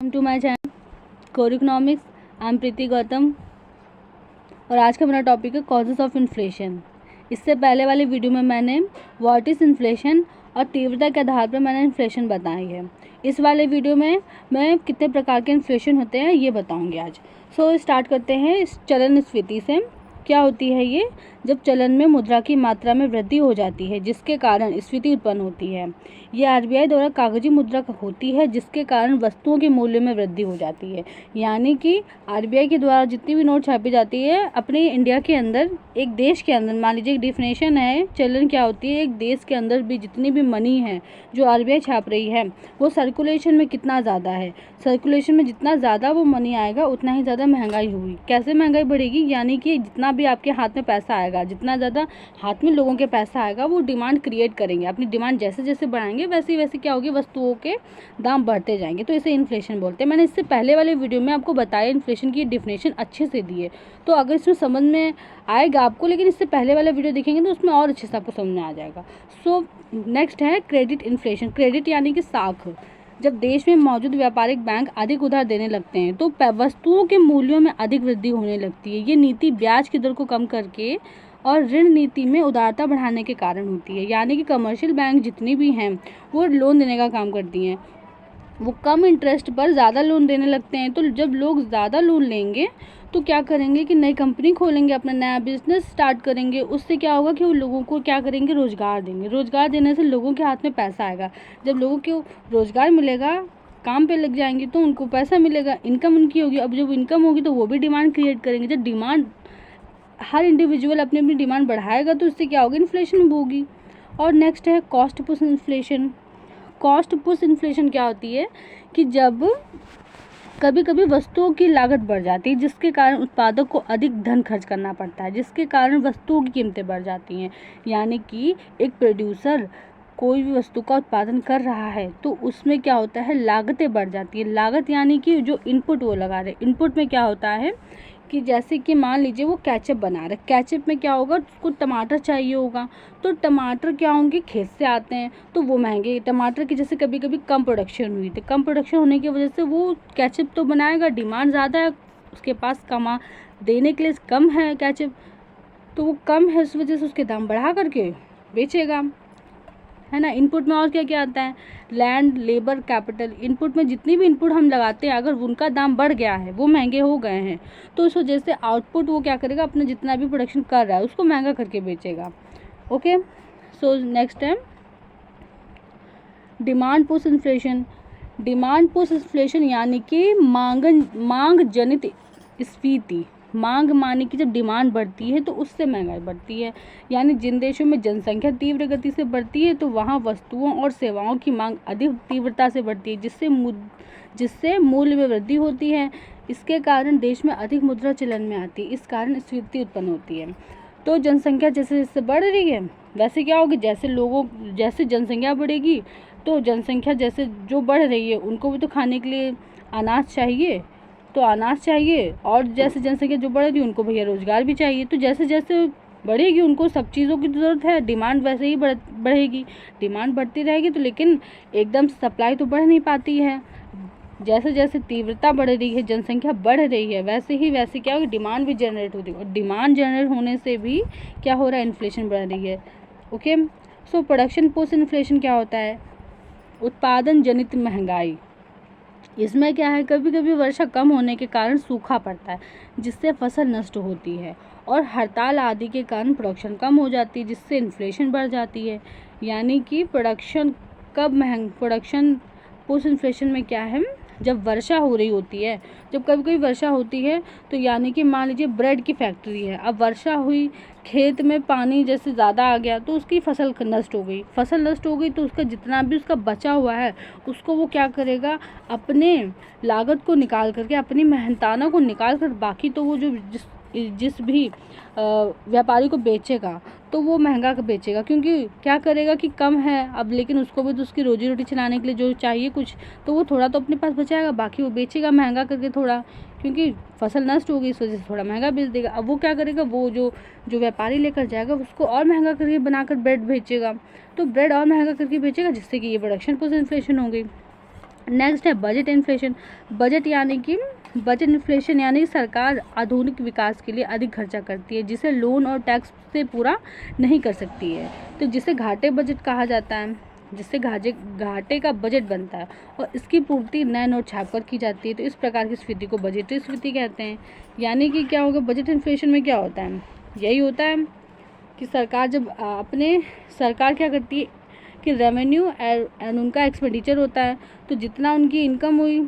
Welcome to my channel core economics. I am Preeti Gautam और आज का मेरा टॉपिक है कॉजेस ऑफ इन्फ्लेशन। इससे पहले वाले वीडियो में मैंने व्हाट इज़ इन्फ्लेशन और तीव्रता के आधार पर मैंने इन्फ्लेशन बताई है। इस वाले वीडियो में मैं कितने प्रकार के इन्फ्लेशन होते हैं ये बताऊंगी आज। स्टार्ट करते हैं इस चलन स्फीति से। क्या होती है ये? जब चलन में मुद्रा की मात्रा में वृद्धि हो जाती है जिसके कारण स्फीति उत्पन्न होती है। ये आरबीआई द्वारा कागजी मुद्रा होती है जिसके कारण वस्तुओं के मूल्य में वृद्धि हो जाती है। यानी कि आरबीआई के द्वारा जितनी भी नोट छापी जाती है अपने इंडिया के अंदर, एक देश के अंदर, मान लीजिए एक डिफिनेशन है चलन क्या होती है, एक देश के अंदर भी जितनी भी मनी है जो आरबीआई छाप रही है वो सर्कुलेशन में कितना ज़्यादा है। सर्कुलेशन में जितना ज़्यादा वो मनी आएगा उतना ही ज़्यादा महंगाई होगी। कैसे महंगाई बढ़ेगी? यानी कि जितना भी आपके हाथ में पैसा आएगा, जितना ज़्यादा हाथ में लोगों के पैसा आएगा वो डिमांड क्रिएट करेंगे। अपनी डिमांड जैसे जैसे बढ़ाएंगे वैसे वैसे क्या होगी, वस्तुओं के दाम बढ़ते जाएंगे। तो इसे इन्फ्लेशन बोलते हैं। मैंने इससे पहले वाले वीडियो में आपको बताया इन्फ्लेशन की डेफिनेशन अच्छे से दी है, तो अगर इसमें समझ में आएगा आपको, लेकिन इससे पहले वाला वीडियो देखेंगे तो उसमें और अच्छे से आपको समझ में आ जाएगा। नेक्स्ट है क्रेडिट इन्फ्लेशन। क्रेडिट यानी कि साख। जब देश में मौजूद व्यापारिक बैंक अधिक उधार देने लगते हैं तो वस्तुओं के मूल्यों में अधिक वृद्धि होने लगती है। ये नीति ब्याज की दर को कम करके और ऋण नीति में उदारता बढ़ाने के कारण होती है। यानी कि कमर्शियल बैंक जितनी भी हैं वो लोन देने का काम करती हैं। वो कम इंटरेस्ट पर ज़्यादा लोन देने लगते हैं। तो जब लोग ज़्यादा लोन लेंगे तो क्या करेंगे कि नई कंपनी खोलेंगे, अपना नया बिजनेस स्टार्ट करेंगे। उससे क्या होगा कि वो लोगों को क्या करेंगे, रोज़गार देंगे। रोज़गार देने से लोगों के हाथ में पैसा आएगा। जब लोगों को रोज़गार मिलेगा, काम पे लग जाएंगे तो उनको पैसा मिलेगा, इनकम उनकी होगी। अब जब इनकम होगी तो वो भी डिमांड क्रिएट करेंगे। जब डिमांड, हर इंडिविजुअल अपनी अपनी डिमांड बढ़ाएगा तो इससे क्या होगा, इन्फ्लेशन होगी। और नेक्स्ट है cost push inflation. Cost push inflation क्या होती है कि जब कभी कभी वस्तुओं की लागत बढ़ जाती है जिसके कारण उत्पादक को अधिक धन खर्च करना पड़ता है, जिसके कारण वस्तुओं की कीमतें बढ़ जाती हैं। यानी कि एक प्रोड्यूसर कोई भी वस्तु का उत्पादन कर रहा है तो उसमें क्या होता है, लागतें बढ़ जाती है। लागत यानी कि जो इनपुट वो लगा रहे, इनपुट में क्या होता है कि जैसे कि मान लीजिए वो केचप बना रहे, केचप में क्या होगा, उसको टमाटर चाहिए होगा। तो टमाटर क्या होंगे, खेत से आते हैं तो वो महंगे। टमाटर की जैसे कभी कभी कम प्रोडक्शन हुई थी, कम प्रोडक्शन होने की वजह से वो केचप तो बनाएगा, डिमांड ज़्यादा है, उसके पास कमा देने के लिए कम है केचप, तो वो कम है, उस वजह से उसके दाम बढ़ा करके बेचेगा, है ना। इनपुट में और क्या क्या आता है, लैंड, लेबर, कैपिटल। इनपुट में जितनी भी इनपुट हम लगाते हैं अगर उनका दाम बढ़ गया है, वो महंगे हो गए हैं, तो इस वजह से आउटपुट वो क्या करेगा, अपना जितना भी प्रोडक्शन कर रहा है उसको महंगा करके बेचेगा। ओके, नेक्स्ट है demand push inflation. Demand push inflation यानी कि मांग जनित स्फीति। मांग माने कि जब डिमांड बढ़ती है तो उससे महंगाई बढ़ती है। यानी जिन देशों में जनसंख्या तीव्र गति से बढ़ती है तो वहाँ वस्तुओं और सेवाओं की मांग अधिक तीव्रता से बढ़ती है, जिससे मूल्य में वृद्धि होती है। इसके कारण देश में अधिक मुद्रा चलन में आती है। इस कारण स्फीति उत्पन्न होती है। तो जनसंख्या जैसे जैसे बढ़ रही है वैसे क्या होगी, जैसे जनसंख्या बढ़ेगी तो जनसंख्या जैसे जो बढ़ रही है उनको भी तो खाने के लिए अनाज चाहिए, तो अनाज चाहिए। और जैसे जनसंख्या जो बढ़ रही है उनको भैया रोजगार भी चाहिए। तो जैसे जैसे बढ़ेगी उनको सब चीज़ों की ज़रूरत है, डिमांड वैसे ही बढ़ेगी। डिमांड बढ़ती रहेगी तो लेकिन एकदम सप्लाई तो बढ़ नहीं पाती है। जैसे जैसे तीव्रता बढ़ रही है, जनसंख्या बढ़ रही है, वैसे क्या होगी, डिमांड भी जनरेट होती है। और डिमांड जनरेट होने से भी क्या हो रहा है, इन्फ्लेशन बढ़ रही है। ओके, प्रोडक्शन पुश इन्फ्लेशन क्या होता है, उत्पादन जनित महंगाई। इसमें क्या है, कभी कभी वर्षा कम होने के कारण सूखा पड़ता है जिससे फसल नष्ट होती है, और हड़ताल आदि के कारण प्रोडक्शन कम हो जाती है जिससे इन्फ्लेशन बढ़ जाती है। यानी कि प्रोडक्शन पुश इन्फ्लेशन में क्या है, जब वर्षा हो रही होती है, जब कभी कभी वर्षा होती है तो यानी कि मान लीजिए ब्रेड की फैक्ट्री है, अब वर्षा हुई, खेत में पानी जैसे ज़्यादा आ गया तो उसकी फसल नष्ट हो गई। फसल नष्ट हो गई तो उसका जितना भी उसका बचा हुआ है उसको वो क्या करेगा, अपने लागत को निकाल करके, अपनी मेहनताना को निकाल कर, बाकी तो वो जो जिस भी व्यापारी को बेचेगा तो वो महंगा बेचेगा, क्योंकि क्या करेगा कि कम है अब, लेकिन उसको भी तो उसकी रोजी रोटी चलाने के लिए जो चाहिए कुछ, तो वो थोड़ा तो अपने पास बचाएगा, बाकी वो बेचेगा महंगा करके थोड़ा, क्योंकि फसल नष्ट हो गई इस वजह से थोड़ा महंगा बेच देगा। अब वो क्या करेगा, वो जो व्यापारी लेकर जाएगा उसको और महंगा करके बनाकर ब्रेड बेचेगा, तो ब्रेड और महंगा करके बेचेगा जिससे कि ये प्रोडक्शन पुश इन्फ्लेशन हो गई। नेक्स्ट है बजट इन्फ्लेशन। बजट इन्फ्लेशन यानी कि सरकार आधुनिक विकास के लिए अधिक खर्चा करती है जिसे लोन और टैक्स से पूरा नहीं कर सकती है, तो जिसे घाटे बजट कहा जाता है, जिससे घाटे का बजट बनता है और इसकी पूर्ति नए नोट छापकर की जाती है। तो इस प्रकार की स्फीति को बजटीय स्फीति कहते हैं। यानी कि क्या होगा, बजट इन्फ्लेशन में क्या होता है, यही होता है कि सरकार क्या करती है कि रेवेन्यू एंड उनका एक्सपेंडिचर होता है, तो जितना उनकी इनकम हुई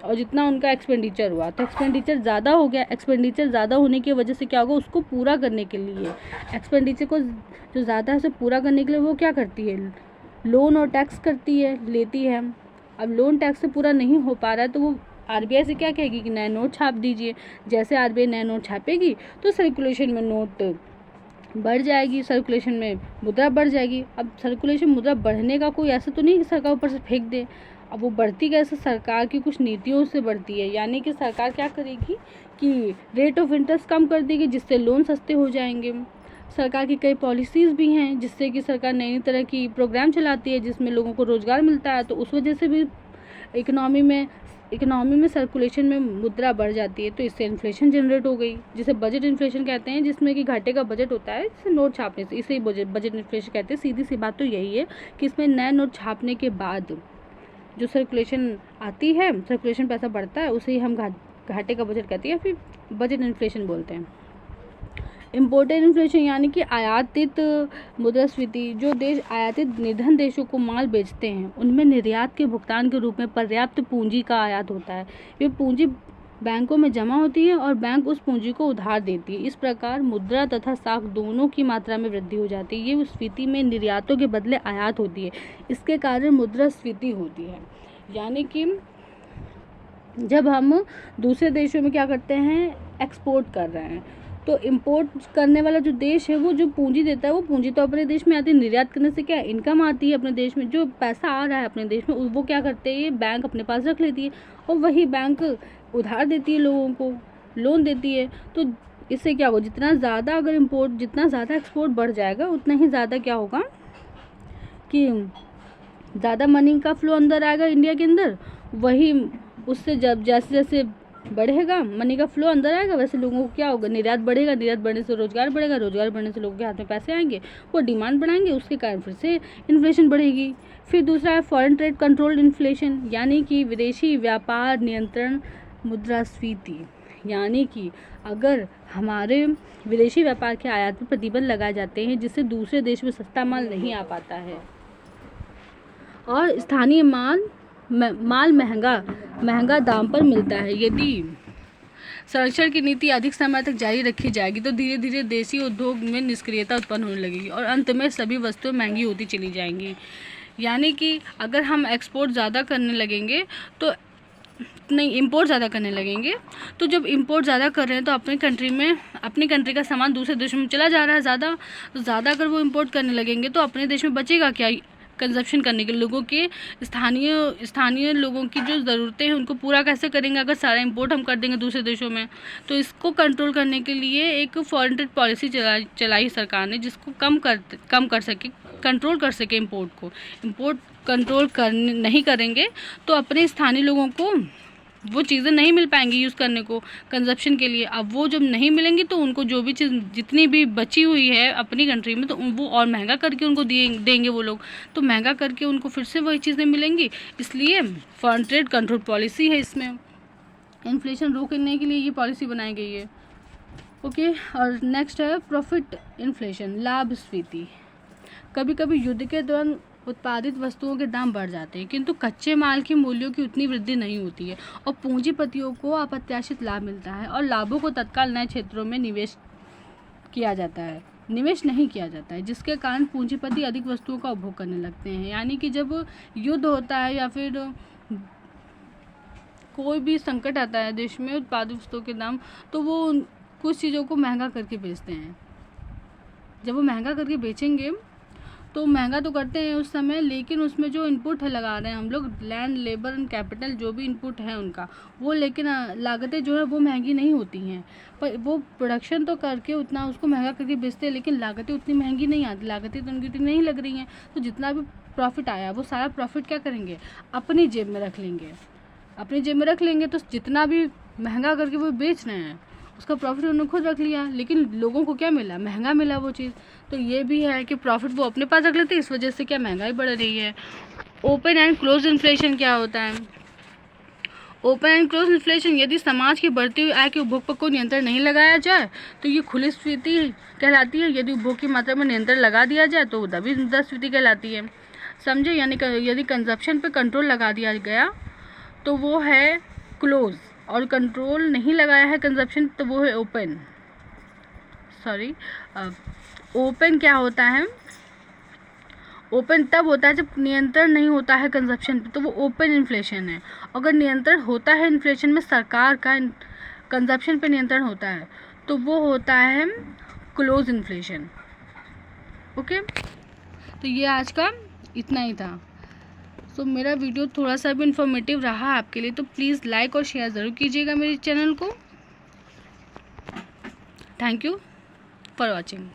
और जितना उनका एक्सपेंडिचर हुआ, तो एक्सपेंडिचर ज़्यादा हो गया। एक्सपेंडिचर ज़्यादा होने की वजह से क्या होगा, उसको पूरा करने के लिए एक्सपेंडिचर को जो ज़्यादा है उसे पूरा करने के लिए वो क्या करती है, लोन और टैक्स लेती है। अब लोन टैक्स से पूरा नहीं हो पा रहा है तो वो आरबीआई से क्या कहेगी कि नए नोट छाप दीजिए। जैसे आरबीआई नए नोट छापेगी तो सर्कुलेशन में नोट बढ़ जाएगी, सर्कुलेशन में मुद्रा बढ़ जाएगी। अब सर्कुलेशन मुद्रा बढ़ने का कोई ऐसा तो नहीं कि सरकार ऊपर से फेंक दे। अब वो बढ़ती कैसे, सरकार की कुछ नीतियों से बढ़ती है। यानी कि सरकार क्या करेगी कि रेट ऑफ इंटरेस्ट कम कर देगी जिससे लोन सस्ते हो जाएंगे। सरकार की कई पॉलिसीज़ भी हैं जिससे कि सरकार नई नई तरह की प्रोग्राम चलाती है जिसमें लोगों को रोज़गार मिलता है, तो उस वजह से भी इकोनॉमी में सर्कुलेशन में मुद्रा बढ़ जाती है, तो इससे इन्फ्लेशन जनरेट हो गई, जिसे बजट इन्फ्लेशन कहते हैं, जिसमें कि घाटे का बजट होता है जिसे नोट छापने से, इसे बजट इन्फ्लेशन कहते हैं। सीधी सी बात तो यही है कि इसमें नए नोट छापने के बाद जो सर्कुलेशन आती है, सर्कुलेशन पैसा बढ़ता है, उसे ही हम घाटे का बजट कहते हैं या फिर बजट इन्फ्लेशन बोलते हैं। इम्पोर्टेड इन्फ्लेशन यानी कि आयातित मुद्रास्फीति। जो देश आयातित निर्धन देशों को माल बेचते हैं उनमें निर्यात के भुगतान के रूप में पर्याप्त पूंजी का आयात होता है। ये पूंजी बैंकों में जमा होती है और बैंक उस पूंजी को उधार देती है। इस प्रकार मुद्रा तथा साख दोनों की मात्रा में वृद्धि हो जाती है। ये उस स्फीति में निर्यातों के बदले आयात होती है, इसके कारण मुद्रास्फीति होती है। यानी कि जब हम दूसरे देशों में क्या करते हैं, एक्सपोर्ट कर रहे हैं, तो इंपोर्ट करने वाला जो देश है वो जो पूंजी देता है वो पूंजी तो अपने देश में आती है। निर्यात करने से क्या इनकम आती है अपने देश में, जो पैसा आ रहा है अपने देश में वो क्या करते हैं, बैंक अपने पास रख लेती है और वही बैंक उधार देती है, लोगों को लोन देती है। तो इससे क्या होगा, जितना ज़्यादा एक्सपोर्ट बढ़ जाएगा उतना ही ज़्यादा क्या होगा कि ज़्यादा मनी का फ्लो अंदर आएगा इंडिया के अंदर। वही उससे जब जैसे जैसे बढ़ेगा मनी का फ्लो अंदर आएगा वैसे लोगों को क्या होगा, निर्यात बढ़ेगा, निर्यात बढ़ने से रोजगार बढ़ेगा, रोजगार बढ़ने से लोगों के हाथ में पैसे आएंगे, वो डिमांड बढ़ाएंगे, उसके कारण फिर से इन्फ्लेशन बढ़ेगी। फिर दूसरा है फॉरेन ट्रेड कंट्रोल्ड इन्फ्लेशन, यानी कि विदेशी व्यापार नियंत्रण मुद्रास्फीति। यानी कि अगर हमारे विदेशी व्यापार के आयात पर प्रतिबंध लगाए जाते हैं जिससे दूसरे देश में सस्ता माल नहीं आ पाता है और स्थानीय माल महंगा दाम पर मिलता है। यदि संरक्षण की नीति अधिक समय तक जारी रखी जाएगी तो धीरे धीरे देशी उद्योग में निष्क्रियता उत्पन्न होने लगेगी और अंत में सभी वस्तुएं महंगी होती चली जाएंगी। यानी कि अगर हम एक्सपोर्ट ज़्यादा करने लगेंगे तो इंपोर्ट ज़्यादा करने लगेंगे, तो जब इंपोर्ट ज़्यादा कर रहे हैं तो अपनी कंट्री का सामान दूसरे देशों में चला जा रहा है ज़्यादा, तो ज़्यादा अगर वो इंपोर्ट करने लगेंगे तो अपने देश में बचेगा क्या, कंजप्शन करने के लोगों के स्थानीय लोगों की जो ज़रूरतें हैं उनको पूरा कैसे करेंगे अगर सारा इंपोर्ट हम कर देंगे दूसरे देशों में। तो इसको कंट्रोल करने के लिए एक फॉरेन ट्रेड पॉलिसी चलाई सरकार ने जिसको कंट्रोल कर सके इंपोर्ट कंट्रोल नहीं करेंगे तो अपने स्थानीय लोगों को वो चीज़ें नहीं मिल पाएंगी यूज़ करने को कंजप्शन के लिए। अब वो जब नहीं मिलेंगी तो उनको जो भी चीज़ जितनी भी बची हुई है अपनी कंट्री में तो वो और महंगा करके उनको देंगे वो लोग, तो महंगा करके उनको फिर से वही चीज़ें मिलेंगी। इसलिए फॉरेन ट्रेड कंट्रोल पॉलिसी है, इसमें इन्फ्लेशन रोकने के लिए ये पॉलिसी बनाई गई है। ओके, और नेक्स्ट है प्रॉफिट इन्फ्लेशन, लाभस्फीति। कभी कभी युद्ध के दौरान उत्पादित वस्तुओं के दाम बढ़ जाते हैं किंतु कच्चे माल के मूल्यों की उतनी वृद्धि नहीं होती है और पूंजीपतियों को अप्रत्याशित लाभ मिलता है और लाभों को तत्काल नए क्षेत्रों में निवेश नहीं किया जाता है जिसके कारण पूंजीपति अधिक वस्तुओं का उपभोग करने लगते हैं। यानी कि जब युद्ध होता है या फिर कोई भी संकट आता है देश में उत्पादित वस्तुओं के दाम, तो वो कुछ चीज़ों को महंगा करके बेचते हैं। जब वो महंगा करके बेचेंगे तो महंगा तो करते हैं उस समय, लेकिन उसमें जो इनपुट है लगा रहे हैं हम लोग, लैंड लेबर एंड कैपिटल जो भी इनपुट है उनका वो, लेकिन लागतें जो है वो महंगी नहीं होती हैं। पर वो प्रोडक्शन तो करके उतना उसको महंगा करके बेचते हैं लेकिन लागतें उतनी महंगी नहीं आती, लागतें तो उनकी उतनी नहीं लग रही हैं। तो जितना भी प्रॉफिट आया वो सारा प्रॉफिट क्या करेंगे, अपनी जेब में रख लेंगे। अपनी जेब में रख लेंगे तो जितना भी महंगा करके वो बेच रहे हैं उसका प्रॉफिट उन्होंने खुद रख लिया, लेकिन लोगों को क्या मिला, महंगा मिला वो चीज़। तो ये भी है कि प्रॉफिट वो अपने पास रख लेते हैं, इस वजह से क्या महंगाई बढ़ रही है। ओपन एंड क्लोज इन्फ्लेशन क्या होता है? ओपन एंड क्लोज इन्फ्लेशन, यदि समाज की बढ़ती हुई आय के उपभोग पर कोई नियंत्रण नहीं लगाया जाए तो ये खुली स्फीति कहलाती है। यदि उपभोग की मात्रा में नियंत्रण लगा दिया जाए तो दबी मुद्रास्फीति कहलाती है। समझे, यानी यदि कंजप्शन पे कंट्रोल लगा दिया गया तो वो है क्लोज, और कंट्रोल नहीं लगाया है कंजप्शन तो वो है ओपन। ओपन क्या होता है? ओपन तब होता है जब नियंत्रण नहीं होता है कंजप्शन पे, तो वो ओपन इन्फ्लेशन है। अगर नियंत्रण होता है इन्फ्लेशन में, सरकार का कंजप्शन पे नियंत्रण होता है तो वो होता है क्लोज इन्फ्लेशन। ओके, तो ये आज का इतना ही था। तो मेरा वीडियो थोड़ा सा भी इन्फॉर्मेटिव रहा आपके लिए तो प्लीज़ लाइक और शेयर ज़रूर कीजिएगा मेरे चैनल को। Thank you for watching.